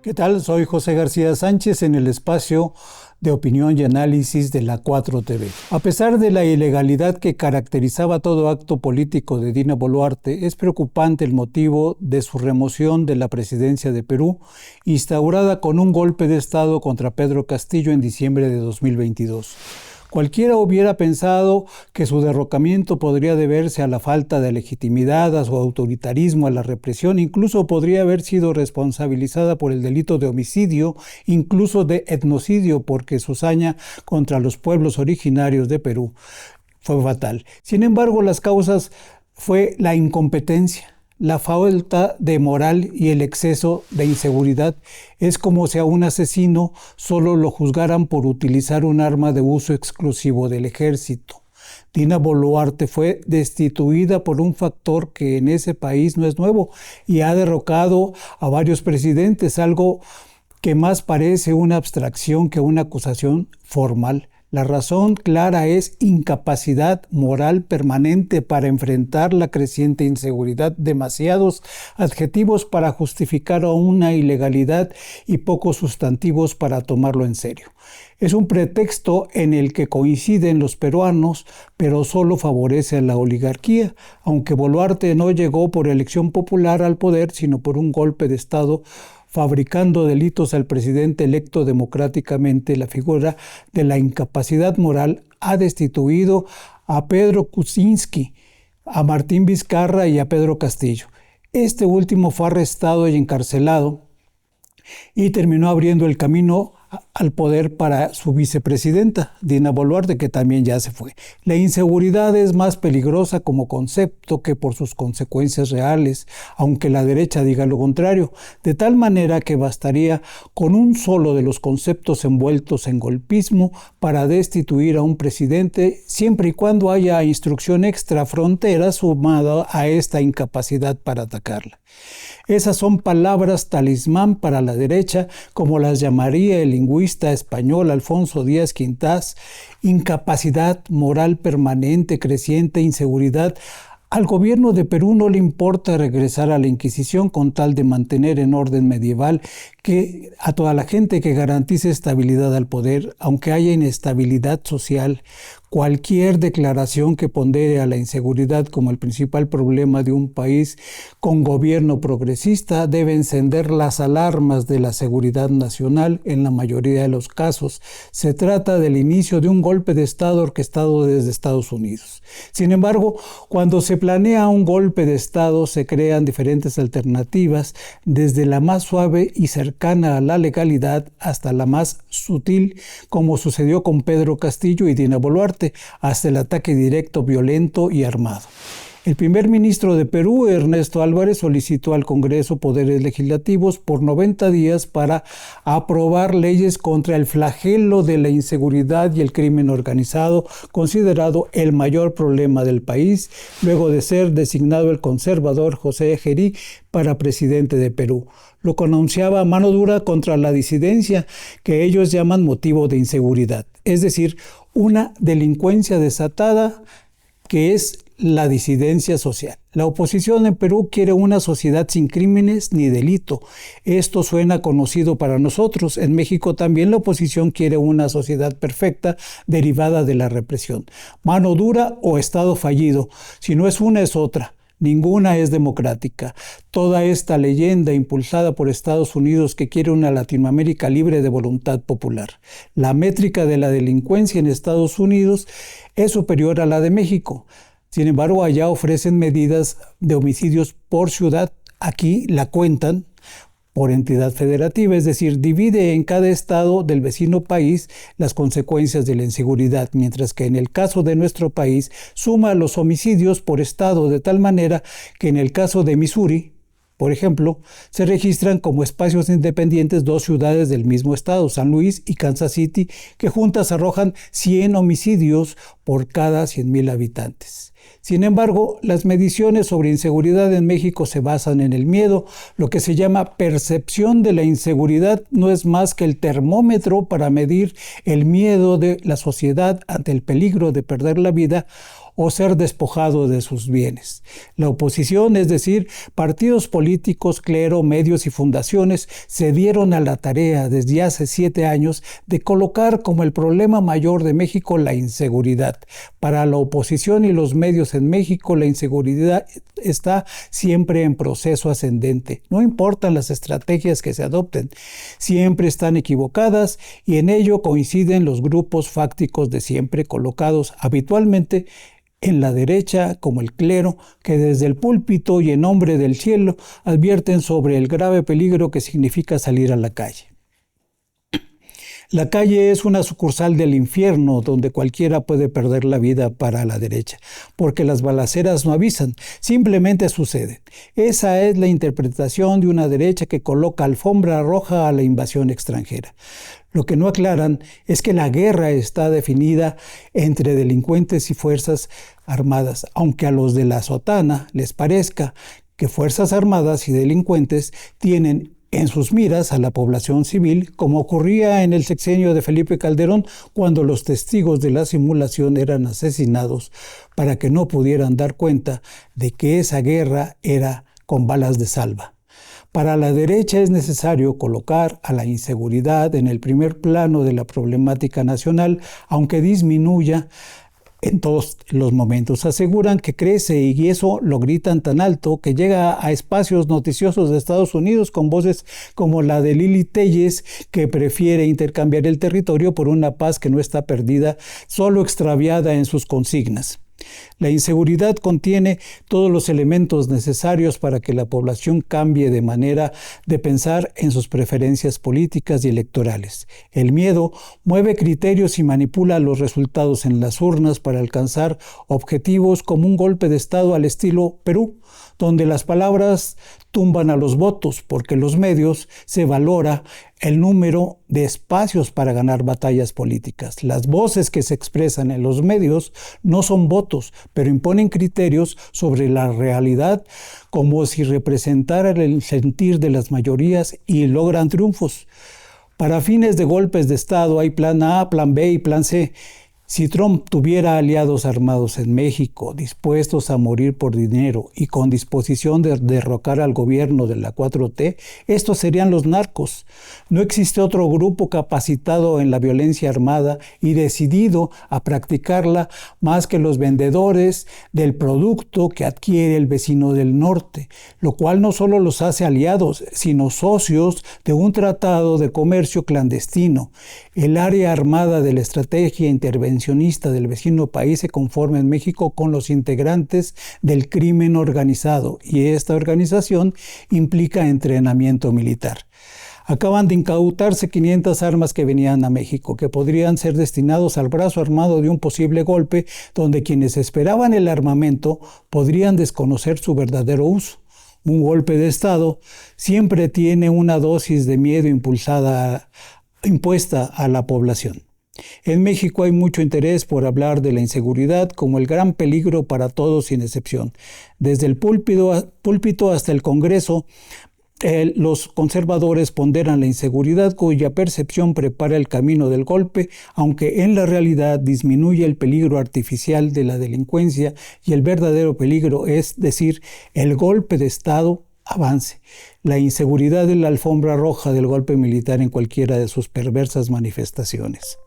¿Qué tal? Soy José García Sánchez en el espacio de opinión y análisis de la 4TV. A pesar de la ilegalidad que caracterizaba todo acto político de Dina Boluarte, es preocupante el motivo de su remoción de la presidencia de Perú, instaurada con un golpe de Estado contra Pedro Castillo en diciembre de 2022. Cualquiera hubiera pensado que su derrocamiento podría deberse a la falta de legitimidad, a su autoritarismo, a la represión, incluso podría haber sido responsabilizada por el delito de homicidio, incluso de etnocidio, porque su hazaña contra los pueblos originarios de Perú fue fatal. Sin embargo, las causas fue la incompetencia, la falta de moral y el exceso de inseguridad. Es como si a un asesino solo lo juzgaran por utilizar un arma de uso exclusivo del ejército. Dina Boluarte fue destituida por un factor que en ese país no es nuevo y ha derrocado a varios presidentes, algo que más parece una abstracción que una acusación formal. La razón clara es incapacidad moral permanente para enfrentar la creciente inseguridad, demasiados adjetivos para justificar una ilegalidad y pocos sustantivos para tomarlo en serio. Es un pretexto en el que coinciden los peruanos, pero solo favorece a la oligarquía, aunque Boluarte no llegó por elección popular al poder, sino por un golpe de Estado fabricando delitos al presidente electo democráticamente. La figura de la incapacidad moral ha destituido a Pedro Kuczynski, a Martín Vizcarra y a Pedro Castillo. Este último fue arrestado y encarcelado y terminó abriendo el camino al poder para su vicepresidenta, Dina Boluarte, que también ya se fue. La inseguridad es más peligrosa como concepto que por sus consecuencias reales, aunque la derecha diga lo contrario, de tal manera que bastaría con un solo de los conceptos envueltos en golpismo para destituir a un presidente, siempre y cuando haya instrucción extrafrontera sumada a esta incapacidad para atacarla. Esas son palabras talismán para la derecha, como las llamaría el lingüista español Alfonso Díaz Quintás: incapacidad moral permanente, creciente, inseguridad. Al gobierno de Perú no le importa regresar a la Inquisición con tal de mantener en orden medieval que a toda la gente que garantice estabilidad al poder, aunque haya inestabilidad social. Cualquier declaración que pondere a la inseguridad como el principal problema de un país con gobierno progresista debe encender las alarmas de la seguridad nacional. En la mayoría de los casos se trata del inicio de un golpe de Estado orquestado desde Estados Unidos. Sin embargo, cuando se planea un golpe de Estado se crean diferentes alternativas, desde la más suave y cercana a la legalidad hasta la más sutil, como sucedió con Pedro Castillo y Dina Boluarte, hasta el ataque directo, violento y armado. El primer ministro de Perú, Ernesto Álvarez, solicitó al Congreso poderes legislativos por 90 días para aprobar leyes contra el flagelo de la inseguridad y el crimen organizado, considerado el mayor problema del país, luego de ser designado el conservador José Echerí para presidente de Perú. Lo que anunciaba mano dura contra la disidencia, que ellos llaman motivo de inseguridad, es decir, una delincuencia desatada que es la disidencia social. La oposición en Perú quiere una sociedad sin crímenes ni delito. Esto suena conocido para nosotros. En México también la oposición quiere una sociedad perfecta derivada de la represión. Mano dura o Estado fallido. Si no es una, es otra. Ninguna es democrática. Toda esta leyenda impulsada por Estados Unidos que quiere una Latinoamérica libre de voluntad popular. La métrica de la delincuencia en Estados Unidos es superior a la de México. Sin embargo, allá ofrecen medidas de homicidios por ciudad. Aquí la cuentan por entidad federativa, es decir, divide en cada estado del vecino país las consecuencias de la inseguridad, mientras que en el caso de nuestro país suma los homicidios por estado, de tal manera que en el caso de Missouri, por ejemplo, se registran como espacios independientes dos ciudades del mismo estado, San Luis y Kansas City, que juntas arrojan 100 homicidios por cada 100,000 habitantes. Sin embargo, las mediciones sobre inseguridad en México se basan en el miedo. Lo que se llama percepción de la inseguridad no es más que el termómetro para medir el miedo de la sociedad ante el peligro de perder la vida o ser despojado de sus bienes. La oposición, es decir, partidos políticos, clero, medios y fundaciones, se dieron a la tarea desde hace 7 años de colocar como el problema mayor de México la inseguridad. Para la oposición y los medios en México, la inseguridad está siempre en proceso ascendente. No importan las estrategias que se adopten, siempre están equivocadas y en ello coinciden los grupos fácticos de siempre colocados habitualmente en la derecha, como el clero, que desde el púlpito y en nombre del cielo advierten sobre el grave peligro que significa salir a la calle. La calle es una sucursal del infierno donde cualquiera puede perder la vida para la derecha, porque las balaceras no avisan, simplemente suceden. Esa es la interpretación de una derecha que coloca alfombra roja a la invasión extranjera. Lo que no aclaran es que la guerra está definida entre delincuentes y fuerzas armadas, aunque a los de la sotana les parezca que fuerzas armadas y delincuentes tienen en sus miras a la población civil, como ocurría en el sexenio de Felipe Calderón, cuando los testigos de la simulación eran asesinados para que no pudieran dar cuenta de que esa guerra era con balas de salva. Para la derecha es necesario colocar a la inseguridad en el primer plano de la problemática nacional, aunque disminuya en todos los momentos. Aseguran que crece y eso lo gritan tan alto que llega a espacios noticiosos de Estados Unidos con voces como la de Lili Telles, que prefiere intercambiar el territorio por una paz que no está perdida, solo extraviada en sus consignas. La inseguridad contiene todos los elementos necesarios para que la población cambie de manera de pensar en sus preferencias políticas y electorales. El miedo mueve criterios y manipula los resultados en las urnas para alcanzar objetivos como un golpe de Estado al estilo Perú, donde las palabras tumban a los votos, porque en los medios se valora el número de espacios para ganar batallas políticas. Las voces que se expresan en los medios no son votos, pero imponen criterios sobre la realidad como si representaran el sentir de las mayorías y logran triunfos. Para fines de golpes de Estado hay plan A, plan B y plan C. Si Trump tuviera aliados armados en México, dispuestos a morir por dinero y con disposición de derrocar al gobierno de la 4T, estos serían los narcos. No existe otro grupo capacitado en la violencia armada y decidido a practicarla más que los vendedores del producto que adquiere el vecino del norte, lo cual no solo los hace aliados, sino socios de un tratado de comercio clandestino. El área armada de la estrategia intervencionista del vecino país se conforma en México con los integrantes del crimen organizado y esta organización implica entrenamiento militar. Acaban de incautarse 500 armas que venían a México, que podrían ser destinados al brazo armado de un posible golpe, donde quienes esperaban el armamento podrían desconocer su verdadero uso. Un golpe de Estado siempre tiene una dosis de miedo impuesta a la población. En México hay mucho interés por hablar de la inseguridad como el gran peligro para todos sin excepción. Desde el púlpito hasta el Congreso, los conservadores ponderan la inseguridad cuya percepción prepara el camino del golpe, aunque en la realidad disminuye el peligro artificial de la delincuencia y el verdadero peligro, es decir, el golpe de Estado, avance. La inseguridad es la alfombra roja del golpe militar en cualquiera de sus perversas manifestaciones.